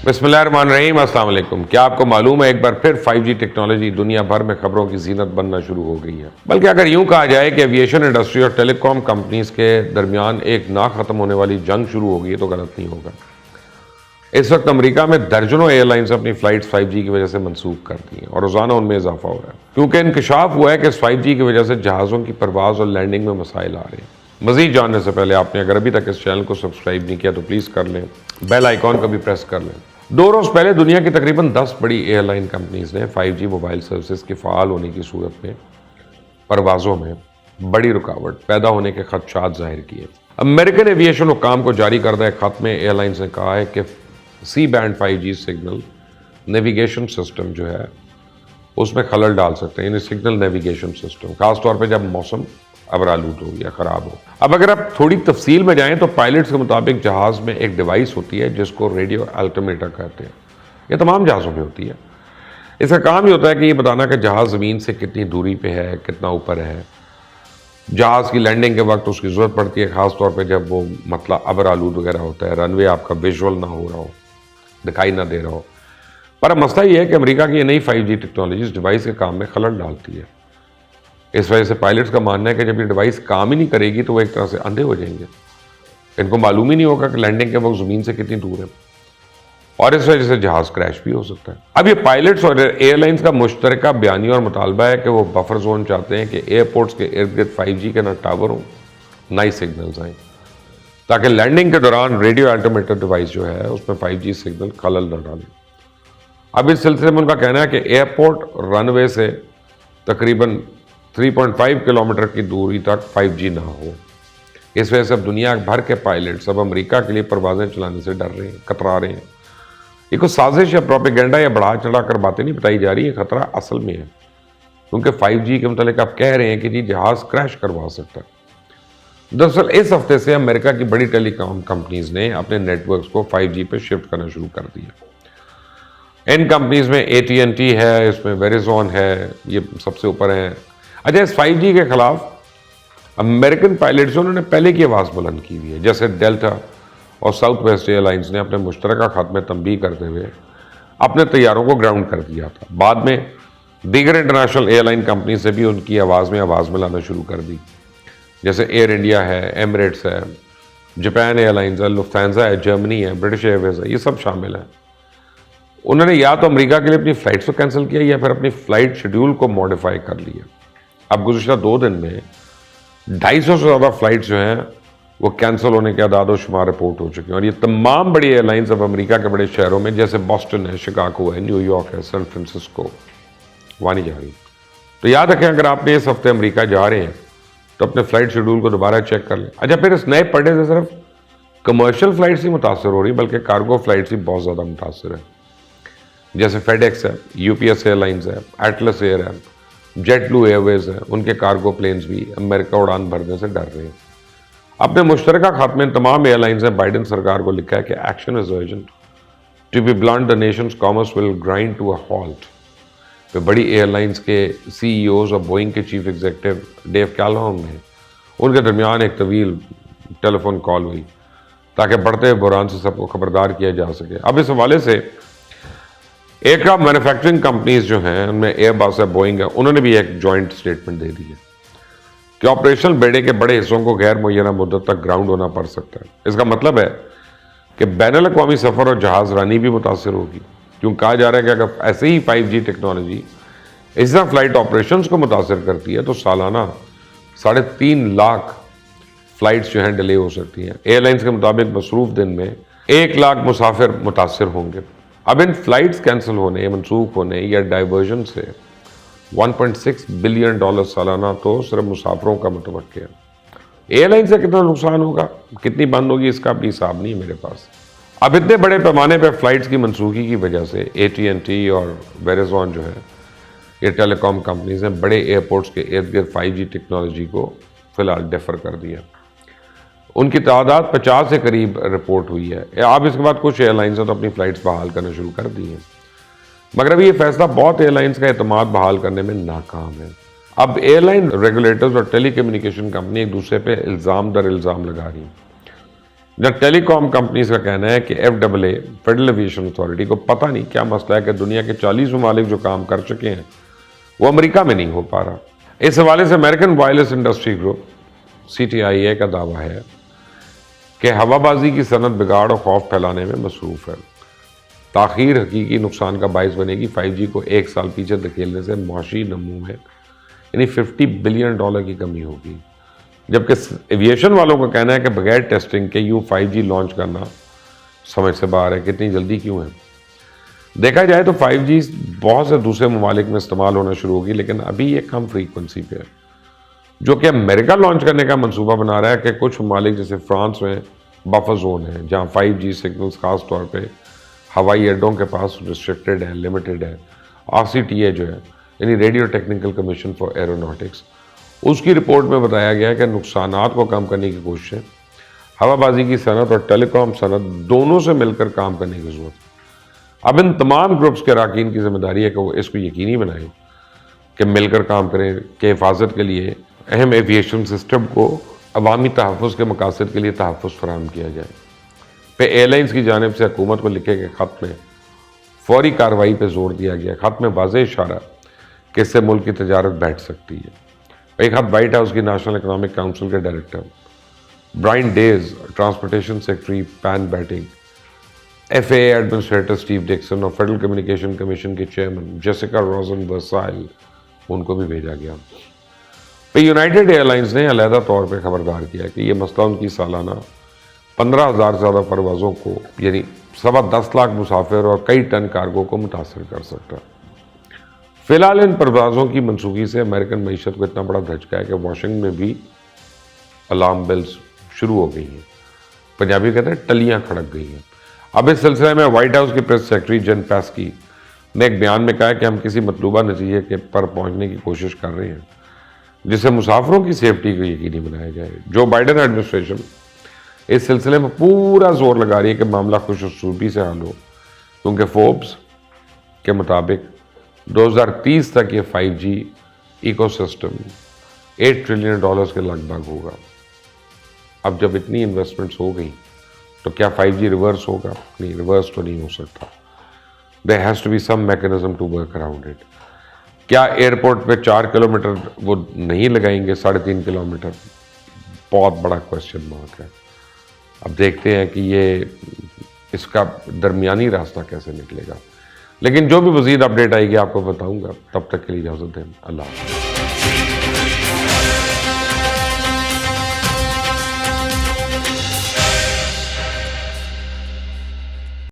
बिस्मिल्लाहिर्रहमानिर्रहीम, अस्सलाम वालेकुम। क्या आपको मालूम है एक बार फिर 5G टेक्नोलॉजी दुनिया भर में खबरों की जीनत बनना शुरू हो गई है। बल्कि अगर यूं कहा जाए कि एविएशन इंडस्ट्री और टेलीकॉम कंपनीज के दरमियान एक ना ख़त्म होने वाली जंग शुरू हो गई है तो गलत नहीं होगा। इस वक्त अमेरिका में दर्जनों एयरलाइंस अपनी फ़्लाइट्स 5G की वजह से मनसूख कर दी हैं और रोज़ाना उनमें इजाफा हो रहा है, क्योंकि इंकशाफ हुआ है कि इस 5G की वजह से जहाज़ों की परवाज़ और लैंडिंग में मसाइल आ रहे हैं। मज़ीद जानने से पहले आपने अगर अभी तक इस चैनल को सब्सक्राइब नहीं किया तो प्लीज़ कर लें, बेल आइकॉन का भी प्रेस कर लें। 2 रोज़ पहले दुनिया की तकरीबन 10 बड़ी एयरलाइन कंपनीज ने 5G मोबाइल सर्विसेज के फ़ाल होने की सूरत में परवाज़ों में बड़ी रुकावट पैदा होने के खदशात जाहिर किए। अमेरिकन एविएशन हुक्काम को जारी करदा एक खत में एयरलाइंस ने कहा है कि C band 5G signal navigation system जो है उसमें खलल डाल सकते हैं, यानी सिग्नल नेविगेशन सिस्टम, खासतौर पर जब मौसम अबरालूद हो या ख़राब हो। अब अगर आप थोड़ी तफसील में जाएं तो पायलट्स के मुताबिक जहाज़ में एक डिवाइस होती है जिसको रेडियो अल्टीमीटर कहते हैं। ये तमाम जहाज़ों में होती है। इसका काम ही होता है कि ये बताना कि जहाज़ ज़मीन से कितनी दूरी पे है, कितना ऊपर है। जहाज़ की लैंडिंग के वक्त उसकी ज़रूरत पड़ती है, ख़ासतौर पर जब वो मतलब अबरालूद वगैरह होता है, रनवे आपका विजुअल ना हो रहा हो, दिखाई ना दे रहा हो। पर अब मसला ये है कि अमेरिका की ये नई 5G टेक्नोलॉजी इस डिवाइस के काम में खलल डालती है। इस वजह से पायलट्स का मानना है कि जब ये डिवाइस काम ही नहीं करेगी तो वो एक तरह से अंधे हो जाएंगे। इनको मालूम ही नहीं होगा कि लैंडिंग के वक्त ज़मीन से कितनी दूर है और इस वजह से जहाज़ क्रैश भी हो सकता है। अब ये पायलट्स और एयरलाइंस का मुश्तरका बयानी और मुतालबा है कि वो बफर जोन चाहते हैं कि एयरपोर्ट्स के इर्द गिर्द 5G के ना टावर हों ना ही सिग्नल्स आएँ, ताकि लैंडिंग के दौरान रेडियो अल्टीमीटर डिवाइस जो है उसमें 5G सिग्नल खलल न डालें। अब इस सिलसिले में उनका कहना है कि एयरपोर्ट रनवे से तकरीबन 3.5 किलोमीटर की दूरी तक 5G ना हो। इस वजह से अब दुनिया भर के पायलट्स अब अमेरिका के लिए परवाज़ें चलाने से डर रहे हैं, कतरा रहे हैं। ये कोई साजिश या प्रोपेगेंडा या बढ़ा चढ़ा कर बातें नहीं बताई जा रही है, खतरा असल में है, क्योंकि 5G के मतलब आप कह रहे हैं कि जी जहाज़ क्रैश करवा सकता है। दरअसल इस हफ्ते से अमेरिका की बड़ी टेलीकॉम कंपनीज ने अपने नेटवर्क्स को 5G पे शिफ्ट करना शुरू कर दिया। इन कंपनीज में AT&T है, इसमें वेरिज़ोन है, ये सबसे ऊपर हैं। अच्छा, इस 5G के खिलाफ अमेरिकन पायलट्स उन्होंने पहले की आवाज़ बुलंद की हुई है, जैसे डेल्टा और साउथ वेस्ट एयरलाइंस ने अपने मुश्तरका खत में तंबीह करते हुए अपने तैयारों को ग्राउंड कर दिया था। बाद में दीगर इंटरनेशनल एयरलाइन कंपनी से भी उनकी आवाज़ में आवाज़ मिलाना शुरू कर दी, जैसे एयर इंडिया है, एमिरेट्स है, जापान एयरलाइंस है, लुफ्थांसा है, जर्मनी है, ब्रिटिश एयरवेज है, ये सब शामिल हैं। उन्होंने या तो अमेरिका के लिए अपनी फ़्लाइट्स को कैंसिल किया या फिर अपनी फ़्लाइट शेड्यूल को मॉडिफाई कर लिया। अब गुज़िश्ता 2 दिन में 250 से ज़्यादा फ़्लाइट्स जो हैं वो कैंसिल होने के आदाद और शुमार रिपोर्ट हो चुके हैं और ये तमाम बड़ी एयरलाइंस अब अमेरिका के बड़े शहरों में जैसे बॉस्टन है, शिकागो है, न्यूयॉर्क है, सैन फ्रांसिस्को वहाँ नहीं जा रही। तो याद रखें, अगर आपने इस हफ्ते अमेरिका जा रहे हैं तो अपने फ़्लाइट शेड्यूल को दोबारा चेक कर लें। अच्छा, फिर इस नए पड़े से सिर्फ कमर्शियल फ़्लाइट्स ही मुतासर हो रही, बल्कि कार्गो फ़्लाइट्स ही बहुत ज़्यादा मुतासर है, जैसे फेडेक्स है, UPS एयरलाइंस है, एटलस एयर है, जेटब्लू एयरवेज है। उनके कार्गो प्लेन्स भी अमेरिका उड़ान भरने से डर रहे हैं। अपने मुश्तरका खत में तमाम एयरलाइंस ने बाइडन सरकार को लिखा है कि action is urgent to be blunt the nation's commerce will grind to a halt. तो बड़ी एयरलाइंस के CEOs और बोइंग के चीफ एग्जीक्यूटिव डेव कैलहोन ने उनके दरमियान एक तवील टेलीफोन कॉल हुई ताकि बढ़ते बुरान से सबको खबरदार किया जा सके। अब इस हवाले से एयरक्राफ्ट मैन्युफैक्चरिंग कंपनीज जो हैं उनमें एयरबस है, बोइंग है, उन्होंने भी एक जॉइंट स्टेटमेंट दे दी है कि ऑपरेशनल बेड़े के बड़े हिस्सों को गैर मुय्यना मुद्दत तक ग्राउंड होना पड़ सकता है। इसका मतलब है कि बैनुल-अक़वामी सफ़र और जहाज़ रानी भी मुतासर होगी, क्यों कहा जा रहा है कि अगर ऐसे ही 5G टेक्नोलॉजी इस तरह फ़्लाइट ऑपरेशंस को मुतासर करती है तो सालाना 3.5 लाख फ़्लाइट्स जो हैं डिले हो सकती हैं। एयरलाइंस के मुताबिक मसरूफ़ दिन में 1 लाख मुसाफिर मुतासर होंगे। अब इन फ़्लाइट्स कैंसिल होने, मनसूख होने या डाइवर्जन से $1.6 बिलियन सालाना तो सिर्फ मुसाफिरों का मुतवक्किल है। एयरलाइन से कितना नुकसान होगा, कितनी बंद होगी, इसका भी हिसाब नहीं है मेरे पास। अब इतने बड़े पैमाने पर फ़्लाइट्स की मनसूखी की वजह से AT&T और वेरिज़ोन जो है ये टेलीकॉम कंपनीज ने बड़े एयरपोर्ट्स के इर्द गिर्द 5G टेक्नोलॉजी को फ़िलहाल डेफर कर दिया। उनकी तादाद 50 के करीब रिपोर्ट हुई है। अब इसके बाद कुछ एयरलाइंस ने तो अपनी फ़्लाइट्स बहाल करना शुरू कर दी हैं, मगर अभी ये फैसला बहुत एयरलाइंस का एतमाद बहाल करने में नाकाम है। अब एयरलाइन रेगुलेटर्स और टेली कम्युनिकेशन कंपनी एक दूसरे पे इल्ज़ाम दर इल्ज़ाम लगा रही हैं جب ٹیلی کام کمپنیز کا کہنا ہے کہ FAA فیڈرل ایویشن اتھارٹی کو پتہ نہیں کیا مسئلہ ہے کہ دنیا کے 40 ممالک جو کام کر چکے ہیں وہ امریکہ میں نہیں ہو پا رہا۔ اس حوالے سے American wireless industry group CTIA کا دعویٰ ہے کہ ہوا بازی کی صنعت بگاڑ اور خوف پھیلانے میں مصروف ہے۔ تاخیر حقیقی نقصان کا باعث بنے گی۔ 5G کو ایک سال پیچھے دھکیلنے سے معاشی نمو میں یعنی $50 بلین کی کمی ہوگی، جبکہ ایویشن والوں کا کہنا ہے کہ بغیر ٹیسٹنگ کے 5G لانچ کرنا سمجھ سے باہر ہے۔ کتنی جلدی کیوں ہے؟ دیکھا جائے تو 5G بہت سے دوسرے ممالک میں استعمال ہونا شروع ہوگی، لیکن ابھی یہ کم فریکوینسی پہ ہے، جو کہ امریکہ لانچ کرنے کا منصوبہ بنا رہا ہے کہ کچھ ممالک جیسے فرانس میں بفر زون ہے، جہاں 5G سگنلز خاص طور پہ ہوائی اڈوں کے پاس ریسٹرکٹڈ ہے، لمیٹڈ ہے۔ RCTA جو ہے یعنی radio technical commission for aeronautics, اس کی رپورٹ میں بتایا گیا ہے کہ نقصانات کو کم کرنے کی کوششیں ہوا بازی کی صنعت اور ٹیلی کام صنعت دونوں سے مل کر کام کرنے کی ضرورت ہے۔ اب ان تمام گروپس کے اراکین کی ذمہ داری ہے کہ وہ اس کو یقینی بنائیں کہ مل کر کام کریں کہ حفاظت کے لیے اہم ایویشن سسٹم کو عوامی تحفظ کے مقاصد کے لیے تحفظ فراہم کیا جائے۔ پہ ایئر لائنز کی جانب سے حکومت کو لکھے گئے خط میں فوری کارروائی پہ زور دیا گیا۔ خط میں واضح اشارہ کہ اس سے ملک کی تجارت بیٹھ سکتی ہے۔ ایک خط وائٹ ہاؤس کی نیشنل اکنامک کاؤنسل کے director Brian Deese, transportation secretary Pete Buttigieg, FAA administrator Steve Dickson اور فیڈرل کمیونیکیشن کمیشن کے چیئرمین جیسیکا روزن برسائل، ان کو بھی بھیجا گیا۔ یونائیٹڈ ایئر لائنز نے علیحدہ طور پہ خبردار کیا کہ یہ مسئلہ ان کی سالانہ 15,000 سے زیادہ پروازوں کو یعنی 10.25 لاکھ مسافر اور کئی ٹن کارگو کو متاثر کر سکتا ہے۔ فی الحال ان پروازوں کی منسوخی سے امریکن معیشت کو اتنا بڑا دھچکا ہے کہ واشنگٹن میں بھی الارم بیلز شروع ہو گئی ہیں۔ پنجابی کہتے ہیں ٹلیاں کھڑک گئی ہیں۔ اب اس سلسلے میں وائٹ ہاؤس کی پریس سیکرٹری جن پیسکی نے ایک بیان میں کہا کہ ہم کسی مطلوبہ نتیجے پر پہنچنے کی کوشش کر رہے ہیں جس سے مسافروں کی سیفٹی کو یقینی بنایا جائے۔ جو بائیڈن ایڈمنسٹریشن اس سلسلے میں پورا زور لگا رہی ہے کہ معاملہ خوش اسلوبی سے حل ہو، کیونکہ فوربس کے مطابق 2030 تک یہ 5G ایکو سسٹم $8 ٹریلین کے لگ بھگ ہوگا۔ اب جب اتنی انویسٹمنٹس ہو گئی تو کیا 5G ریورس ہوگا؟ نہیں، ریورس تو نہیں ہو سکتا۔ There has to be some mechanism to work around it۔ کیا ایئرپورٹ پہ 4 کلومیٹر وہ نہیں لگائیں گے 3.5 کلومیٹر؟ بہت بڑا کوشچن مارک ہے۔ اب دیکھتے ہیں کہ یہ اس کا درمیانی راستہ کیسے نکلے گا، لیکن جو بھی مزید اپڈیٹ آئے گی آپ کو بتاؤں گا۔ تب تک کے لیے اجازت دیں، اللہ حافظ۔